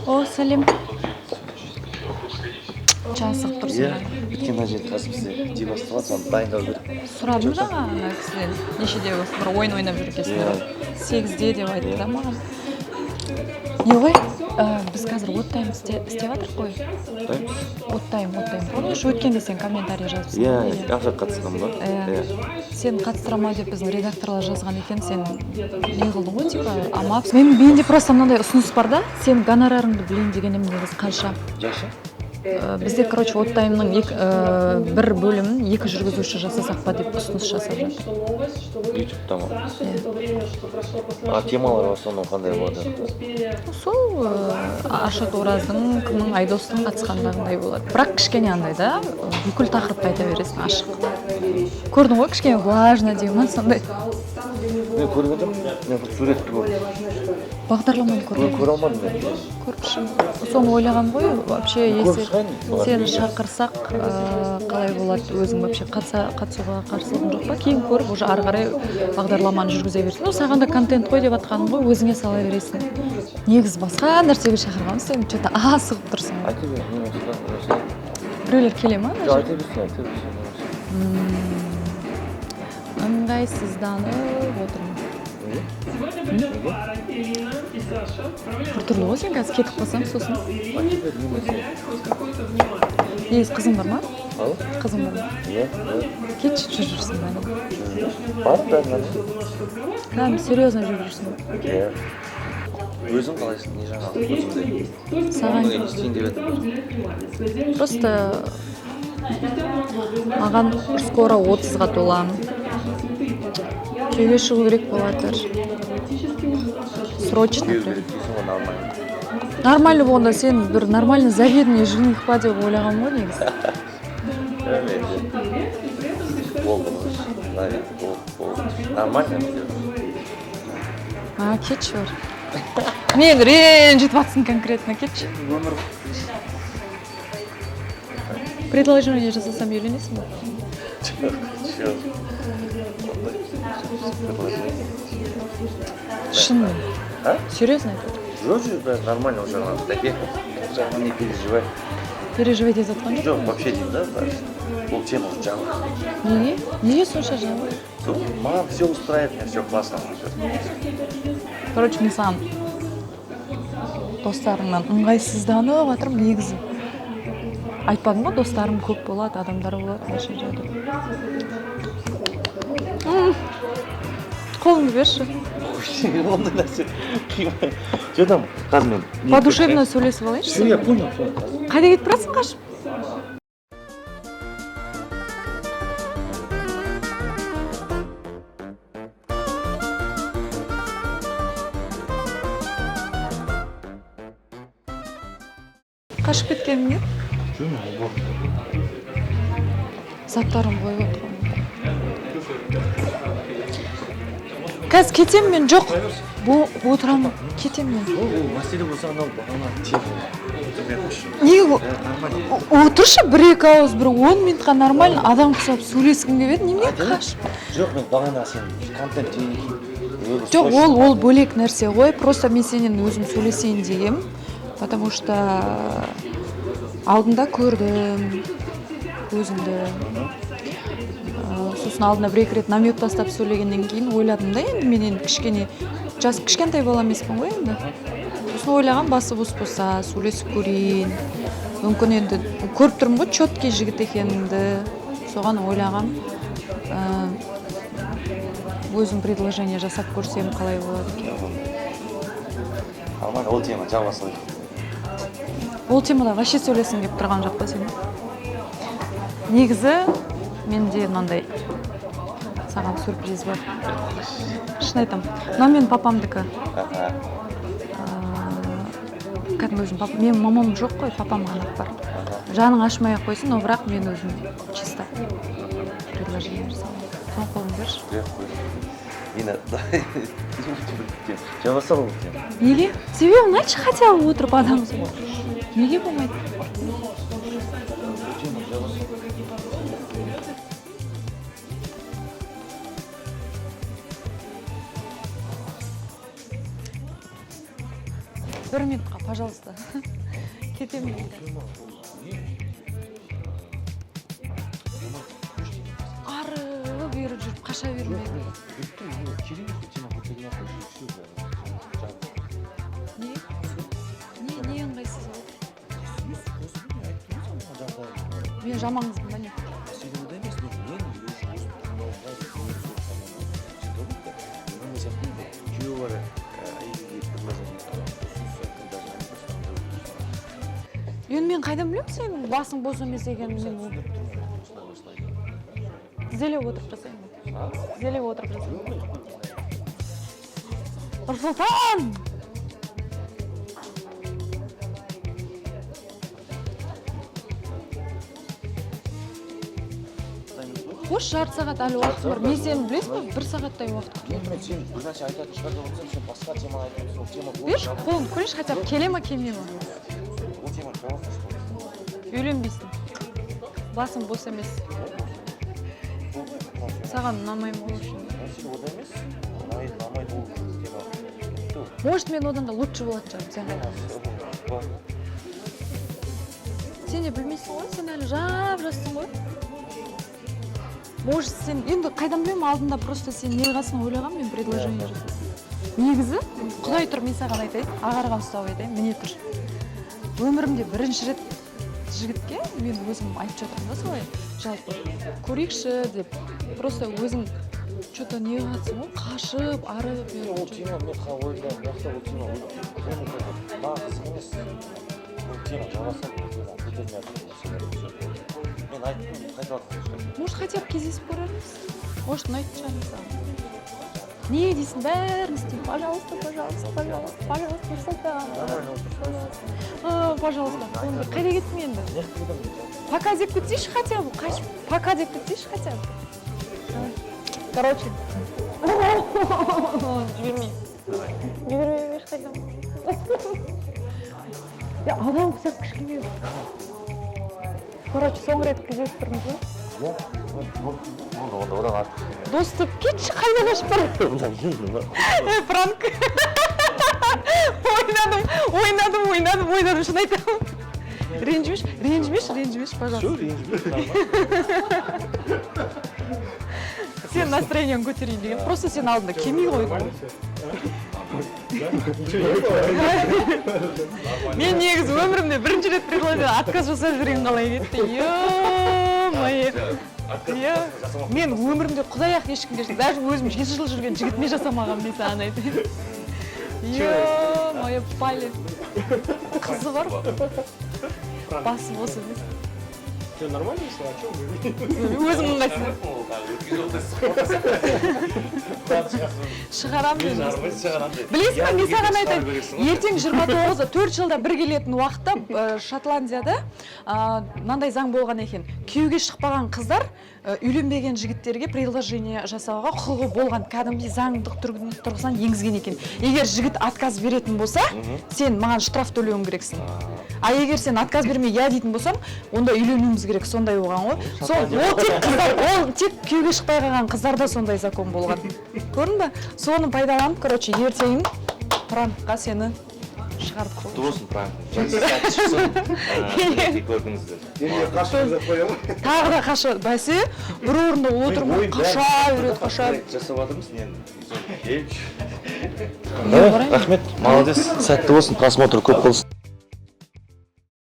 О, сәлем. Жасық тұрсың. Өткен жерде қазір бізде жей басталған, соны дайындау керек. Сұрадым жаңа ана кісіден. Нешеде осы бір ойын ойнап жүр екенсің. 8-де деп айтты да маған. Не ғой? Біз қазір оттайм істеп жатырық қой. Оттайм. Помнишь, өткенде сен комментарий жазыпсың. Ақша қатысқан ба? Сен қатыстырама деп біздің редакторлар жазған екен, сен не қылдың ғой, типа, амап. Менде просто мынандай ұсыныс бар да, сен гонорарыңды білейін дегенім негізі қанша. Жашы? Бізде, короче, оттаймның бір бөлімін екі жүргізуші жасасақ па деп ұсыныс жасап жатыр. Ютубта ма? Темалар основном қандай болады? Сол Ашот Ораздың, кімнің, Айдостың қатысқандағындай болады. Бірақ кішкене андай да, бүкіл тақырыпты айта бересің, ашық. Көрдің ғой, кішкене влажно деймін, сондай. Мен көріп отырмын, мен суретті көрдім. Бағдарламаны көрдім. Көре алмадым мен. Көріпшім. Соны ойлаған ғой, вообще, если сені шақырсақ, қалай болады, өзің вообще қатысуға қарсылығың жоқ па? Кейін көріп, уже ары қарай бағдарламаны жүргізе берсің. Саған да контент қой деп атқаның ғой, өзіңе сала бересің. Негіз басқа нәрсеге шақырған, сен что-то асығып тұрсың. Айта бер, мен осыдан. Біреулер келе ма? Айта берсін. Ыңғайсызданып отырмын. Біртүрлі ғой, сен қазір кетіп қалсаң сосын. Ез қызың бар ма? Қызың бар ма? Кетші жүрсің бәлі. Бар да, Кәдім серьезно жүрсің. Өзің қалайсың, не жаңағы? Саған Істейін деп едім. просто маған скоро 30-ға толам. Күйеуге шығу керек болатыр. Срочно. Нормально болғанда сен бір нормальный завидный жених па деп ойлаған ғой негізі. Болды. Нормально. Кетші бар. Мен ренжітіп жатсың конкретно, кетші. Предложение жасасам үйленесің ба? Шынымен? Серьезно айтып? Жоқ, нормально уже надо. Такие не переживай. Переживай деп жатқан жоқ? Жоқ, вообще деймін да, бұл тема жаңа. Неге сонша жаңа? Маған все устраивает, мне все классно. Короче, мен саған достарыңнан ыңғайсызданып жатырмын негізі. Айтпадым ғой, достарым көп болады, адамдар болады, машин жатыр. Қолыңды берші. Ондай нәрсе қимай. Жодам, қазір мен... Подушевно сөйлесіп алайыншы. Все, я понял. Қайда кетіп барасың, қашып? Қашып кеткенің не? Заттарым қойып отырған. Қазір кетем мен, жоқ. Отырамын, кетем мен. Мәселе болса, анау бағана тек. Неге? Отыршы, бір-екі ауыз, бір 10 минутқа нормально адам құсап сөйлескім келіп еді, неме қашып? Жоқ, мен бағана сен контент жоқ, ол бөлек нәрсе ғой. Просто мен сенен өзім сөйлесейін дегем. Потому что алдында көрдім өзімді. Сосын алдына бір-екі рет намек тастап сөйлегеннен кейін ойладым да, енді мен енді кішкентай бала емеспін ғой енді. Сосын ойлаған, басы бос болса, сөйлесіп көрейін. Мүмкін енді көріп тұрмын ғой, четкий жігіт екенімді. Соған ойлаған. Өзім предложение жасап көрсем қалай болады екен. Алман, ол тема жалғасын. Ол темада вообще сөйлесім кеп тұрған жоқ па сен? Негізі менде мынандай саған сюрприз бар. Шын айтам. Мына мен папамдікі. Кәдімгі өзім папам. Мен мамам жоқ қой, папам ғана бар. Жаның ашмай ақ қойсын, но бірақ мен өзім чисто предложение жасаймын. Соны қолын берші. Жалғаса бұл тема. Неге? Себебін айтшы, хотя бы отырып адам. Неге болмайды? 1 минутқа, пожалуйста. Кетемін. Ары бері жүріп, қаша бермейді. Не ыңғайсыз ол? Мен жаманыңызбын ба не? Енді мен қайдан білемін сенің басың бос емес екенін? Тізелеп отырып жасаймын. Тізелеп отырып жасаймын. Нұрсұлтан! Қош, жарты сағат әлі уақытым бар. Мен сені білесің бе? 1 сағаттай уақыт. Мен сен бір нәрсе айтатын шығар деп отырсам, сен басқа тема айтып отырсың. Тема көп. Берші, қолыңды көрейінші, хотя бы келе ма, келмей ма? Ол тема жауапсыз. Үйленбейсің. Басың бос емес. Саған ұнамаймын ол үшін. Сен ода емес, ұнамайды ол тема. Может, мен одан да лучше болады шығармын, сен қайда. Сен де білмейсің ғой, сен әлі жап-жассың ғой. Может, сен енді қайдан білемін, алдында просто сен не қылғасын ойлағам, мен предложение жасадым. Негізі, құдай тұр, мен саған айтайын, ағарған ұстап айтайын, міне тұр. Өмірімде бірінші рет жігітке мен өзім айтып жатырмын да солай. Жалпы, көрейікші деп, просто өзің что-то не қылғансың ғой, қашып, арып. Ол тема, мен ойымда, мияқта ол тема маған қызық емес. Ол тема жаласады, мен айттым, қайталады. Может, хотя бы кездесіп көрерміз? Может, ұнайтын шығар саған. Не дейсің, бәрін істеймін. Пожалуйста, пожалуйста, пожалуйста, пожалуйста, Нұрсұлтан. Пожалуйста. Қайда кеттің енді? Пока деп кетсейші хотя бы. Пока деп кетсейші хотя бы. Короче. Жібермей. Жібермей ешқайдан. Адам құсап кішкене. Короче, соңғы рет кездесіп тұрмыз ба? Одан артық. Достып, кетші, қайда қашып бар? Франк. Ойнадым, шын айтамын. Ренжімеш, пожалуйста. Сен настроениең көтерейін деген. Просто сен алдында келмей қойдың. Мен негізі өмірімде бірінші рет предложение отказ жасап жүрген қалай кетті. Мен өмірімде құдай-ақ ешкімге, даже өзім 7 жыл жүрген жігітіме жасамаған, мен саған айтайын. Ё-моё, пали. Қызы бар. Басы бос емес. Все нормально все? А что вы? Өзің ыңғайсың. Шығарамын. Білесің бе, мен саған айтайын. Ертең 29-да 4 жылда бір келетін уақытта Шотландияда мынандай заң болған екен. Күйеуге шықпаған қыздар үйленбеген жігіттерге предложение жасауға құқығы болған, кәдімгідей заңдық тұрғысынан енгізген екен. Егер жігіт отказ беретін болса, сен маған штраф төлеуің керексің. А егер сен отказ бермей я дейтін болсаң, онда үйленуіміз керек, сондай болған ғой. Ол тек күйеуге шықпай қалған қыздарда сондай закон болған. Көрдің бе? Соны пайдаланып, короче, ертең пранкқа сені шығарып қойды. Дұрысын пранк. Жақсы сәт шықсын. Көрдіңіздер. Қашып қоямын. Тағы да қаша, бәсе, бір орында отырмын, қаша береді. Жасап жатырмыз, енді. Рахмет, молодец. Сәтті болсын, просмотр көп болсын.